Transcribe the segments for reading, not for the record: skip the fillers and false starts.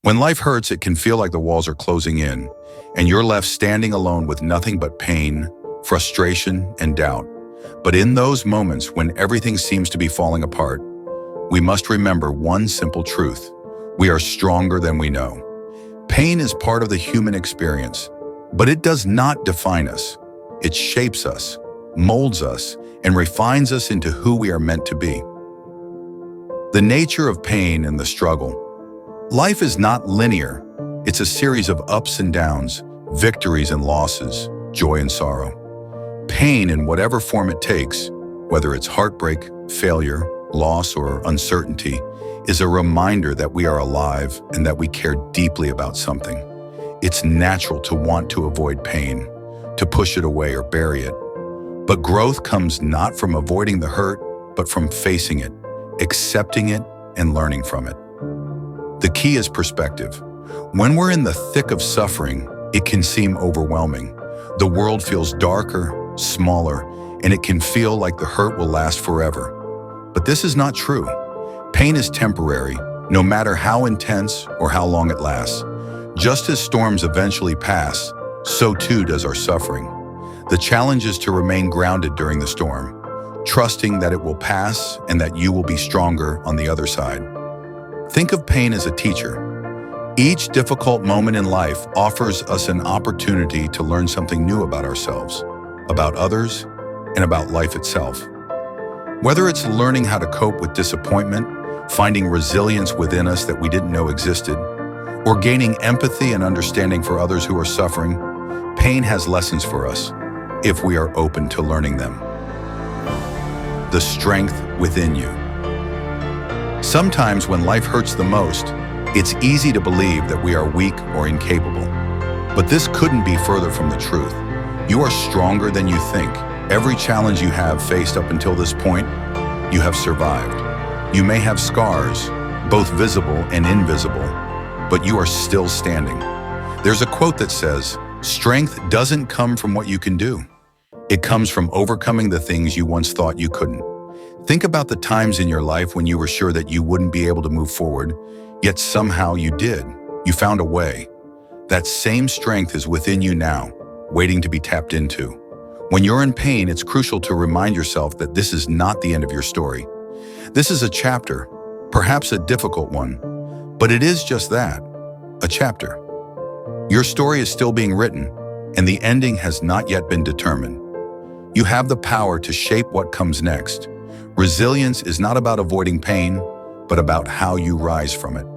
When life hurts, it can feel like the walls are closing in, and you're left standing alone with nothing but pain, frustration, and doubt. But in those moments when everything seems to be falling apart, we must remember one simple truth. We are stronger than we know. Pain is part of the human experience, but it does not define us. It shapes us, molds us, and refines us into who we are meant to be. The nature of pain and the struggle. Life is not linear. It's a series of ups and downs, victories and losses, joy and sorrow. Pain, in whatever form it takes, whether it's heartbreak, failure, loss, or uncertainty, is a reminder that we are alive and that we care deeply about something. It's natural to want to avoid pain, to push it away or bury it. But growth comes not from avoiding the hurt, but from facing it, accepting it, and learning from it. The key is perspective. When we're in the thick of suffering, it can seem overwhelming. The world feels darker, smaller, and it can feel like the hurt will last forever. But this is not true. Pain is temporary, no matter how intense or how long it lasts. Just as storms eventually pass, so too does our suffering. The challenge is to remain grounded during the storm, trusting that it will pass and that you will be stronger on the other side. Think of pain as a teacher. Each difficult moment in life offers us an opportunity to learn something new about ourselves, about others, and about life itself. Whether it's learning how to cope with disappointment, finding resilience within us that we didn't know existed, or gaining empathy and understanding for others who are suffering, pain has lessons for us if we are open to learning them. The strength within you. Sometimes when life hurts the most, it's easy to believe that we are weak or incapable. But this couldn't be further from the truth. You are stronger than you think. Every challenge you have faced up until this point, you have survived. You may have scars, both visible and invisible, but you are still standing. There's a quote that says, "Strength doesn't come from what you can do. It comes from overcoming the things you once thought you couldn't." Think about the times in your life when you were sure that you wouldn't be able to move forward, yet somehow you did. You found a way. That same strength is within you now, waiting to be tapped into. When you're in pain, it's crucial to remind yourself that this is not the end of your story. This is a chapter, perhaps a difficult one, but it is just that, a chapter. Your story is still being written, and the ending has not yet been determined. You have the power to shape what comes next. Resilience is not about avoiding pain, but about how you rise from it.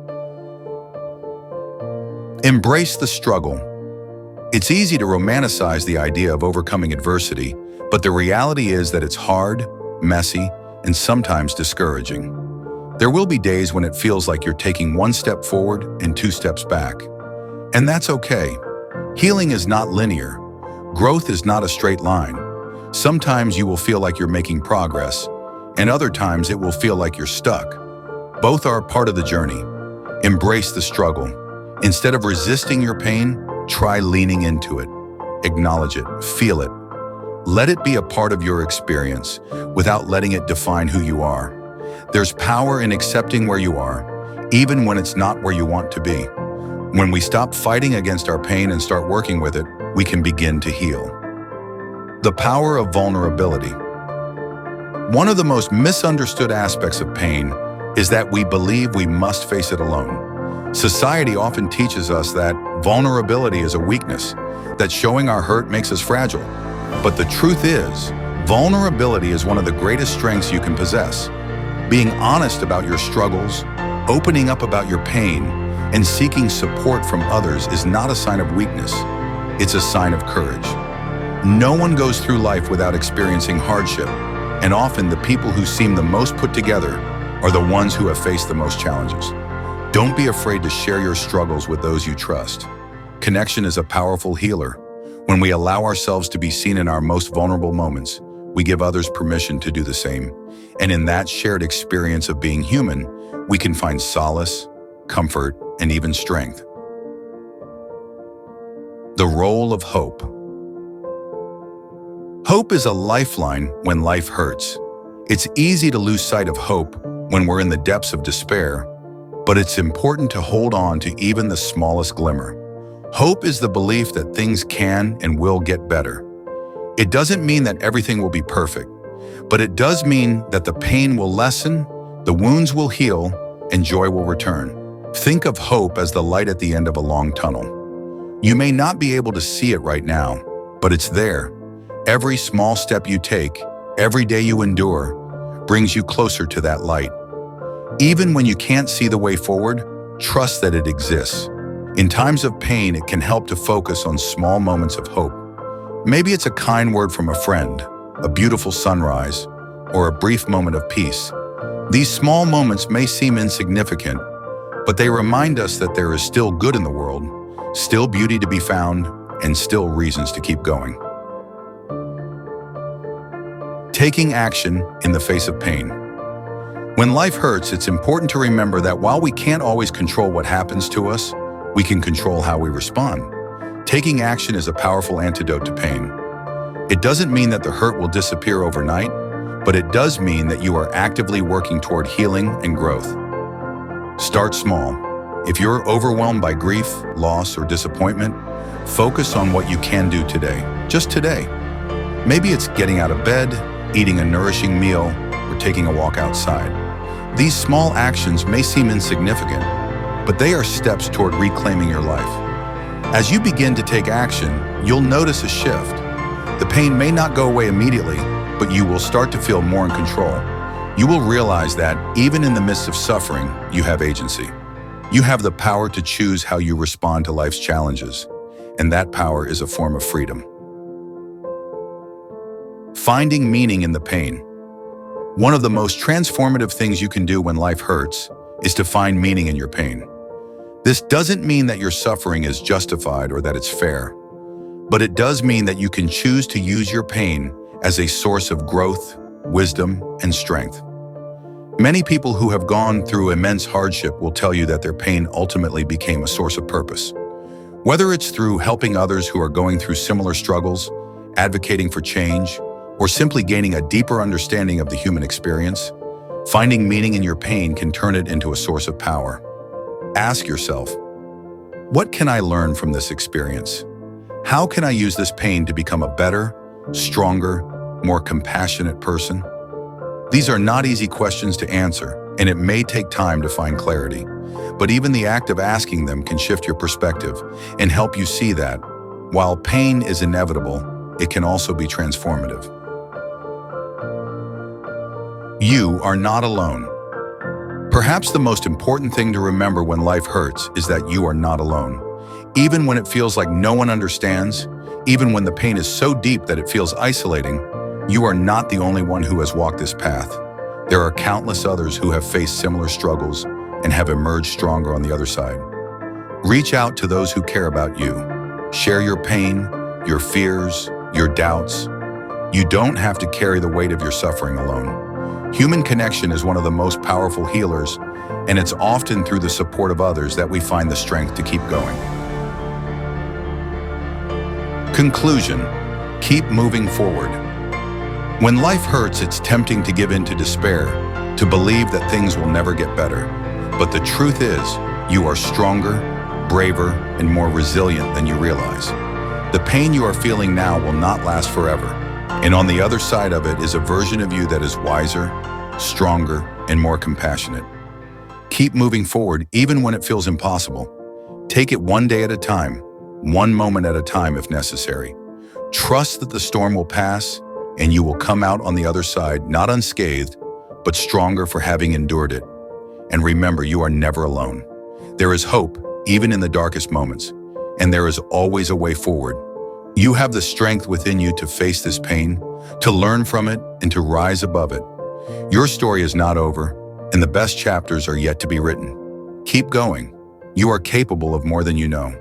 Embrace the struggle. It's easy to romanticize the idea of overcoming adversity, but the reality is that it's hard, messy, and sometimes discouraging. There will be days when it feels like you're taking one step forward and two steps back. And that's okay. Healing is not linear. Growth is not a straight line. Sometimes you will feel like you're making progress, and other times it will feel like you're stuck. Both are a part of the journey. Embrace the struggle. Instead of resisting your pain, try leaning into it. Acknowledge it, feel it. Let it be a part of your experience without letting it define who you are. There's power in accepting where you are, even when it's not where you want to be. When we stop fighting against our pain and start working with it, we can begin to heal. The power of vulnerability. One of the most misunderstood aspects of pain is that we believe we must face it alone. Society often teaches us that vulnerability is a weakness, that showing our hurt makes us fragile. But the truth is, vulnerability is one of the greatest strengths you can possess. Being honest about your struggles, opening up about your pain, and seeking support from others is not a sign of weakness. It's a sign of courage. No one goes through life without experiencing hardship, and often the people who seem the most put together are the ones who have faced the most challenges. Don't be afraid to share your struggles with those you trust. Connection is a powerful healer. When we allow ourselves to be seen in our most vulnerable moments, we give others permission to do the same. And in that shared experience of being human, we can find solace, comfort, and even strength. The role of hope. Hope is a lifeline when life hurts. It's easy to lose sight of hope when we're in the depths of despair, but it's important to hold on to even the smallest glimmer. Hope is the belief that things can and will get better. It doesn't mean that everything will be perfect, but it does mean that the pain will lessen, the wounds will heal, and joy will return. Think of hope as the light at the end of a long tunnel. You may not be able to see it right now, but it's there. Every small step you take, every day you endure, brings you closer to that light. Even when you can't see the way forward, trust that it exists. In times of pain, it can help to focus on small moments of hope. Maybe it's a kind word from a friend, a beautiful sunrise, or a brief moment of peace. These small moments may seem insignificant, but they remind us that there is still good in the world, still beauty to be found, and still reasons to keep going. Taking action in the face of pain. When life hurts, it's important to remember that while we can't always control what happens to us, we can control how we respond. Taking action is a powerful antidote to pain. It doesn't mean that the hurt will disappear overnight, but it does mean that you are actively working toward healing and growth. Start small. If you're overwhelmed by grief, loss, or disappointment, focus on what you can do today, just today. Maybe it's getting out of bed, eating a nourishing meal, or taking a walk outside. These small actions may seem insignificant, but they are steps toward reclaiming your life. As you begin to take action, you'll notice a shift. The pain may not go away immediately, but you will start to feel more in control. You will realize that, even in the midst of suffering, you have agency. You have the power to choose how you respond to life's challenges, and that power is a form of freedom. Finding meaning in the pain. One of the most transformative things you can do when life hurts is to find meaning in your pain. This doesn't mean that your suffering is justified or that it's fair, but it does mean that you can choose to use your pain as a source of growth, wisdom, and strength. Many people who have gone through immense hardship will tell you that their pain ultimately became a source of purpose. Whether it's through helping others who are going through similar struggles, advocating for change, or simply gaining a deeper understanding of the human experience, finding meaning in your pain can turn it into a source of power. Ask yourself, what can I learn from this experience? How can I use this pain to become a better, stronger, more compassionate person? These are not easy questions to answer, and it may take time to find clarity. But even the act of asking them can shift your perspective and help you see that, while pain is inevitable, it can also be transformative. You are not alone. Perhaps the most important thing to remember when life hurts is that you are not alone. Even when it feels like no one understands, even when the pain is so deep that it feels isolating, you are not the only one who has walked this path. There are countless others who have faced similar struggles and have emerged stronger on the other side. Reach out to those who care about you. Share your pain, your fears, your doubts. You don't have to carry the weight of your suffering alone. Human connection is one of the most powerful healers, and it's often through the support of others that we find the strength to keep going. Conclusion: keep moving forward. When life hurts, it's tempting to give in to despair, to believe that things will never get better. But the truth is, you are stronger, braver, and more resilient than you realize. The pain you are feeling now will not last forever. And on the other side of it is a version of you that is wiser, stronger, and more compassionate. Keep moving forward even when it feels impossible. Take it one day at a time, one moment at a time if necessary. Trust that the storm will pass and you will come out on the other side not unscathed, but stronger for having endured it. And remember, you are never alone. There is hope, even in the darkest moments, and there is always a way forward. You have the strength within you to face this pain, to learn from it, and to rise above it. Your story is not over, and the best chapters are yet to be written. Keep going. You are capable of more than you know.